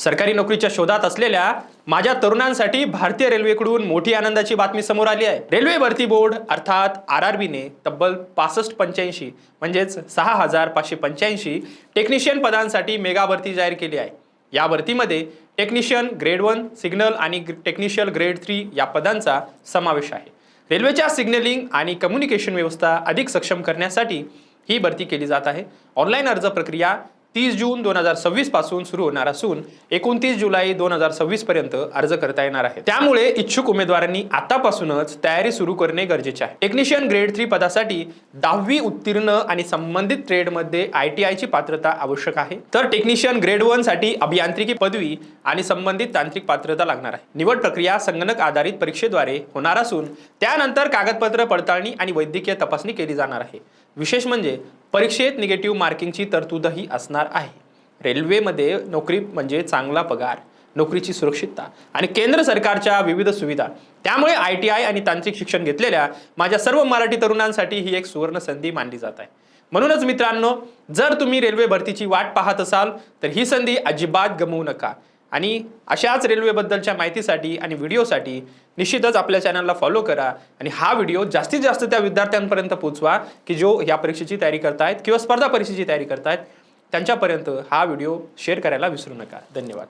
सरकारी नोकरीच्या शोधात असलेल्या माझ्या तरुणांसाठी भारतीय रेल्वेकडून मोठी आनंदाची बातमी समोर आली आहे। रेल्वे भरती बोर्ड अर्थात RRB ने तब्बल 6585 म्हणजेच 6585 टेक्निशियन पदांसाठी मेगा भरती जाहीर केली आहे। या भरतीमध्ये टेक्निशियन ग्रेड 1 सिग्नल आणि टेक्निशियल ग्रेड 3 या पदांचा समावेश आहे। रेल्वेच्या सिग्नलिंग आणि कम्युनिकेशन व्यवस्था अधिक सक्षम करण्यासाठी ही भरती केली जात आहे। ऑनलाईन अर्ज प्रक्रिया 30 जून 2026 पासून सुरू होणार असून 29 जुलै 2026 पर्यंत अर्ज करता येणार आहे। त्यामुळे इच्छुक उमेदवारांनी आतापासूनच तयारी सुरू करणे गरजेचे आहे। टेक्निशियन ग्रेड 3 पदासाठी 10वी उत्तीर्ण आणि संबंधित ट्रेडमध्ये ITI ची पात्रता आवश्यक आहे। तर टेक्निशियन ग्रेड 1 साठी अभियांत्रिकी पदवी आणि संबंधित तांत्रिक पात्रता लागणार आहे। निवड प्रक्रिया संगणक आधारित परीक्षेद्वारे होणार असून त्यानंतर कागदपत्र पडताळणी आणि वैद्यकीय तपासणी केली जाणार आहे। विशेष म्हणजे परीक्षेत निगेटिव्ह मार्किंगची तरतूदही असणार आहे। रेल्वेमध्ये नोकरी म्हणजे चांगला पगार, नोकरीची सुरक्षितता आणि केंद्र सरकारच्या विविध सुविधा, त्यामुळे ITI आणि तांत्रिक शिक्षण घेतलेल्या माझ्या सर्व मराठी तरुणांसाठी ही एक सुवर्ण संधी मानली जात आहे। म्हणूनच मित्रांनो, जर तुम्ही रेल्वे भरतीची वाट पाहत असाल तर ही संधी अजिबात गमावू नका आणि अशाच रेल्वेबद्दलच्या माहितीसाठी आणि व्हिडिओसाठी निश्चितच आपल्या चॅनलला फॉलो करा आणि हा व्हिडिओ जास्तीत जास्त त्या विद्यार्थ्यांपर्यंत पोहोचवा की जो या परीक्षेची तयारी करतायत किंवा स्पर्धा परीक्षेची तयारी करतायत, त्यांच्यापर्यंत हा व्हिडिओ शेअर करायला विसरू नका। धन्यवाद।